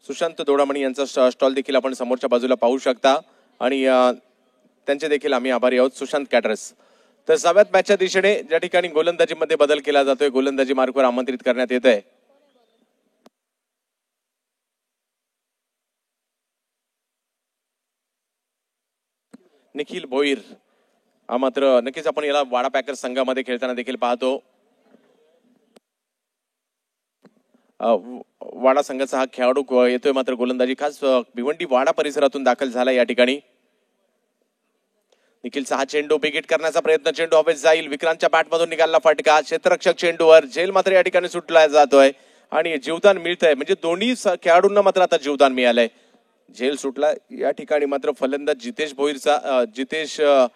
सुशांत दोडामणी यांचा स्टॉल देखील आपण समोरच्या बाजूला पाहू शकता आणि त्यांचे देखील आम्ही आभारी आहोत सुशांत कॅटरर्स। तर 7व्या मॅचच्या दिशेने ज्या ठिकाणी गोलंदाजीमध्ये बदल केला जातोय, गोलंदाजी मार्कवर आमंत्रित करण्यात येत आहे निखिल भोईर। मात्र नक्कीच आपण याला वाडा पॅकर्स संघामध्ये खेळताना देखील पाहतो। वाडा संघाचा हा खेळाडू येतोय, मात्र गोलंदाजी खास भिवंडी वाडा परिसरातून दाखल झाला या ठिकाणी। निखिलचा हा चेंडू बिगिट करण्याचा प्रयत्न, चेंडू हवेत जाईल, विक्रांतच्या बॅटमधून निघाला फटका, क्षेत्ररक्षक चेंडूवर, झेल मात्र या ठिकाणी सुटला जातोय आणि जीवदान मिळतंय, म्हणजे दोन्ही खेळाडूंना मात्र आता जीवदान मिळालंय। झेल सुटला या ठिकाणी, मात्र फलंदाज जितेश भोईरचा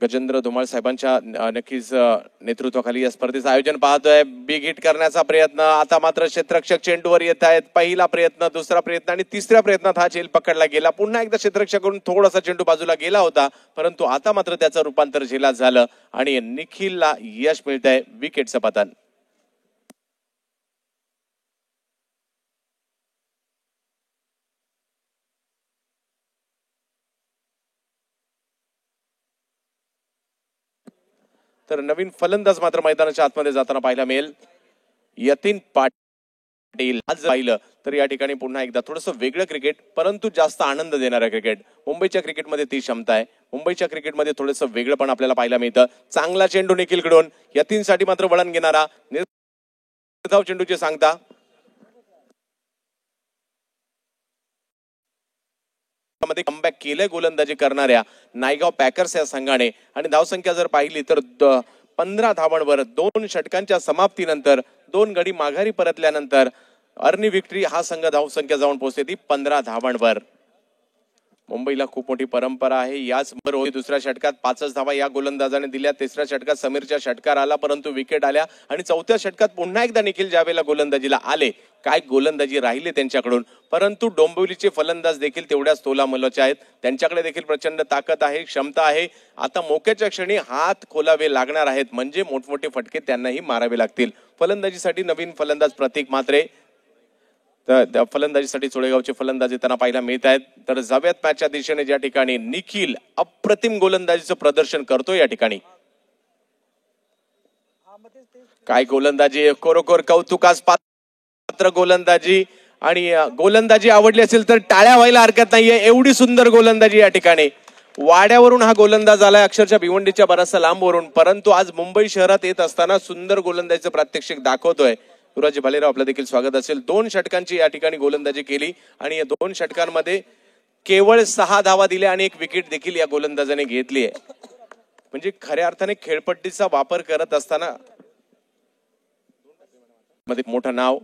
गजेंद्र धुमाळ साहेबांच्या नक्कीच नेतृत्वाखाली या स्पर्धेचं आयोजन पाहतोय। बिग हिट करण्याचा प्रयत्न, आता मात्र क्षेत्ररक्षक चेंडूवर येत आहेत। पहिला प्रयत्न, दुसरा प्रयत्न आणि तिसऱ्या प्रयत्नात हा झेल पकडला गेला। पुन्हा एकदा क्षेत्ररक्षकाकडून थोडासा चेंडू बाजूला गेला होता, परंतु आता मात्र त्याचं रूपांतर झेलात झालं आणि निखिलला यश मिळतंय विकेटचं पतन। तर नवीन फलंदाज मात्र मैदानाच्या आतमध्ये जाताना पाहायला मिळेल यतीन पाटील। आज पाहिलं तर या ठिकाणी पुन्हा एकदा थोडंसं वेगळं क्रिकेट, परंतु जास्त आनंद देणारं क्रिकेट। मुंबईच्या क्रिकेटमध्ये ती क्षमता आहे, मुंबईच्या क्रिकेटमध्ये थोडंसं वेगळं पण आपल्याला पाहायला मिळतं। चांगला चेंडू निखिलकडून, यतीनसाठी मात्र वळण घेणारा निर्धाव चेंडूची सांगता, मध्ये कमबॅक केले गोलंदाजी करणाऱ्या नायगाव पॅकर्स या संघाने। आणि धावसंख्या जर पाहिली तर 15 धावांवर 2 षटकांच्या समाप्तीनंतर 2 गडी माघारी परतल्यानंतर अर्नी विक्ट्री हा संघ धावसंख्या जाऊन पोहोचते ती 15 धावांवर। मुंबईला खूप मोठी परंपरा आहे। याच बरोबर दुसऱ्या षटकात 5 धावा या गोलंदाजाने दिल्या, तिसऱ्या षटकात समीरच्या षटकार आला परंतु विकेट आल्या आणि चौथ्या षटकात पुन्हा एकदा निखिल ज्यावेळेला गोलंदाजीला आले, काय गोलंदाजी राहिले त्यांच्याकडून, परंतु डोंबिवलीचे फलंदाज देखील तेवढ्याच तोलामोलाचे आहेत। त्यांच्याकडे देखील प्रचंड ताकद आहे, क्षमता आहे। आता मोक्याच्या क्षणी हात खोलावे लागणार आहेत, म्हणजे मोठमोठे फटके त्यांनाही मारावे लागतील। फलंदाजीसाठी नवीन फलंदाज प्रतीक म्हात्रे, तर फलंदाजीसाठी चोळेगावचे फलंदाज येताना पाहायला मिळत आहेत। तर 7व्या मॅचच्या दिशेने ज्या ठिकाणी निखिल अप्रतिम गोलंदाजीचं प्रदर्शन करतो, या ठिकाणी काय गोलंदाजी, खरोखर कौतुकास पात्र गोलंदाजी। आणि गोलंदाजी आवडली असेल तर टाळ्या व्हायला हरकत नाहीये, एवढी सुंदर गोलंदाजी या ठिकाणी। वाड्यावरून हा गोलंदाज आलाय, अक्षरशः भिवंडीच्या बराचसा लांबवरून, परंतु आज मुंबई शहरात येत असताना सुंदर गोलंदाजीचं प्रात्यक्षिक दाखवतोय। युवराज भालेराव, आपलं देखील स्वागत असेल। 2 षटकांची या ठिकाणी गोलंदाजी केली आणि या 2 षटकांमध्ये केवळ 6 धावा दिल्या आणि 1 विकेट देखील या गोलंदाजाने घेतली आहे। म्हणजे खऱ्या अर्थाने खेळपट्टीचा वापर करत असताना मध्ये मोठं नाव।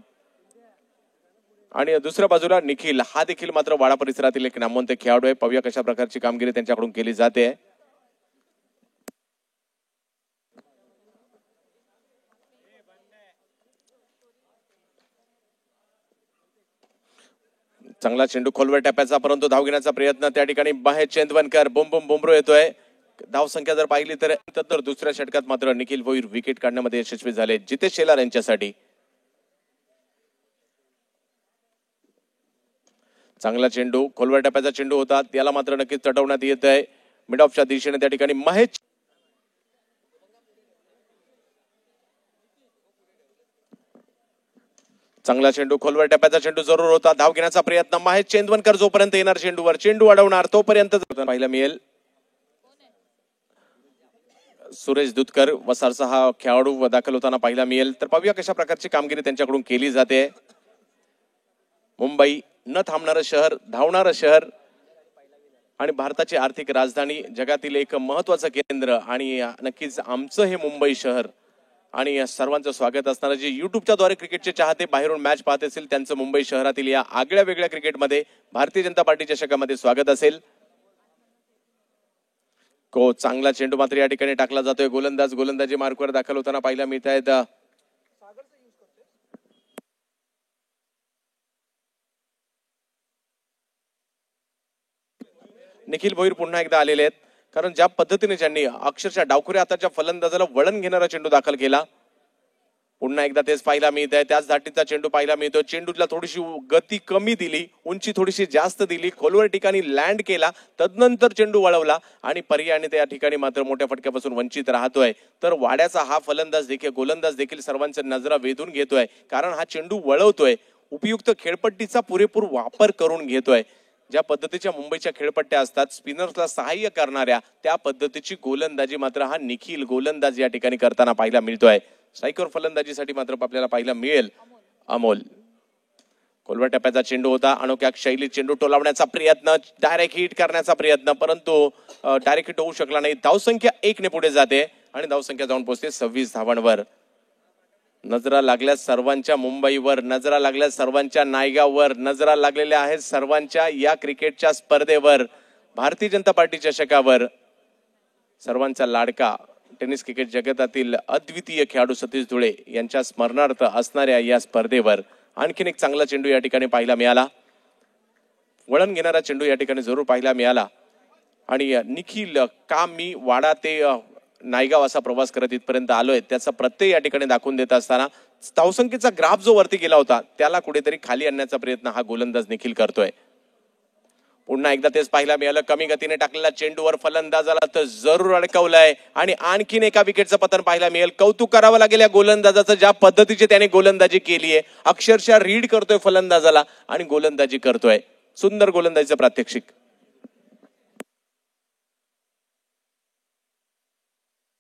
आणि दुसऱ्या बाजूला निखिल हा देखील मात्र वाडा परिसरातील एक नामवंत खेळाडू आहे। पाहूया कशा प्रकारची कामगिरी त्यांच्याकडून केली जाते। चांगला चेंडू खोलवर टप्प्याचा, परंतु धाव घेण्याचा प्रयत्न त्या ठिकाणी महेश चेंदवनकर, बुमरो येतोय। धाव संख्या जर पाहिली तर दुसऱ्या षटकात मात्र निखिल भोईर विकेट काढण्यामध्ये यशस्वी झाले जितेश शेलार यांच्यासाठी। चांगला चेंडू, खोलवर टप्प्याचा चेंडू होता, त्याला मात्र नक्कीच तटवण्यात येत आहे मिड ऑफच्या दिशेने। त्या ठिकाणी महेश, चांगला चेंडू, खोलवर टप्प्याचा चेंडू जरूर होता, धाव घेण्याचा प्रयत्न, महेश चेंदवनकर जोपर्यंत येणार चेंडूवर, चेंडू अडवणार तोपर्यंत पाहायला मिळेल सुरेश दुधकर वसारचा हा खेळाडू दाखल होताना पाहायला मिळेल। तर पाहूया कशा प्रकारची कामगिरी त्यांच्याकडून केली जाते। मुंबई न थांबणारं शहर, धावणारं शहर आणि भारताची आर्थिक राजधानी, जगातील एक महत्वाचं केंद्र आणि नक्कीच आमचं हे मुंबई शहर। आणि सर्वांचं स्वागत असणारे जे युट्यूबच्या द्वारे क्रिकेटचे चाहते बाहेरून मॅच पाहत असेल, त्यांचं मुंबई शहरातील या आगळ्या वेगळ्या क्रिकेटमध्ये भारतीय जनता पार्टीच्या चषकामध्ये स्वागत असेल। चांगला चेंडू मात्र या ठिकाणी टाकला जातोय, गोलंदाजी मार्कवर दाखल होताना पाहायला मिळत आहेत। निखिल भोईर पुन्हा एकदा आलेले आहेत, कारण ज्या पद्धतीने त्यांनी अक्षरशः डावखुऱ्या हाताच्या फलंदाजाला वळण घेणारा चेंडू दाखल केला, पुन्हा एकदा तेच पाहायला मिळत आहे, त्याच धाटीचा चेंडू पाहायला मिळतो. चेंडूला थोडीशी गती कमी दिली, उंची थोडीशी जास्त दिली, खोलवर ठिकाणी लँड केला, तदनंतर चेंडू वळवला आणि पर्यायाने त्या ठिकाणी मात्र मोठ्या फटक्यापासून वंचित राहतोय. तर वाड्याचा हा फलंदाज देखील गोलंदाज देखील सर्वांच्या नजरा वेधून घेतोय, कारण हा चेंडू वळवतोय, उपयुक्त खेळपट्टीचा पुरेपूर वापर करून घेतोय. ज्या पद्धतीच्या मुंबईच्या खेळपट्ट्या असतात स्पिनर्सला सहाय्य करणाऱ्या, त्या पद्धतीची गोलंदाजी मात्र हा निखिल गोलंदाज या ठिकाणी करताना पाहायला मिळतोय. स्ट्रायकर फलंदाजीसाठी मात्र आपल्याला पाहायला मिळेल अमोल. खोलवर टप्प्याचा चेंडू होता, अनोख्या शैलीत चेंडू टोलावण्याचा प्रयत्न, डायरेक्ट हिट करण्याचा प्रयत्न, परंतु डायरेक्ट हिट होऊ शकला नाही. धावसंख्या 1 ने पुढे जाते आणि धावसंख्या जाऊन पोहोचते 26 धावांवर. नजरा लागल्या सर्वांच्या मुंबईवर, नजरा लागल्या सर्वांच्या नायगाववर, नजरा लागलेल्या आहेत सर्वांच्या या क्रिकेटच्या स्पर्धेवर, भारतीय जनता पार्टी चषकावर. सर्वांचा लाडका टेनिस क्रिकेट जगतातील अद्वितीय खेळाडू सतीश धुळे यांच्या स्मरणार्थ असणाऱ्या या स्पर्धेवर आणखीन एक चांगला चेंडू या ठिकाणी पाहायला मिळाला. वळण घेणारा चेंडू या ठिकाणी जरूर पाहायला मिळाला आणि निखिल का मी वाडा ते नायगाव असा प्रवास करत इथपर्यंत आलोय त्याचा प्रत्यय या ठिकाणी दाखवून देत असताना धावसंख्येचा ग्राफ जो वरती गेला होता त्याला कुठेतरी खाली आणण्याचा प्रयत्न हा गोलंदाज निखिल करतोय. पुन्हा एकदा तेच पाहायला मिळालं, कमी गतीने टाकलेला चेंडूवर फलंदाजाला तर जरूर अडकवलाय आणि आणखीन एका विकेटचं पतन पाहायला मिळेल. कौतुक करावं लागेल या गोलंदाजाचं, ज्या पद्धतीची त्याने गोलंदाजी केली आहे. अक्षरशः रीड करतोय फलंदाजाला आणि गोलंदाजी करतोय. सुंदर गोलंदाजीचं प्रात्यक्षिक.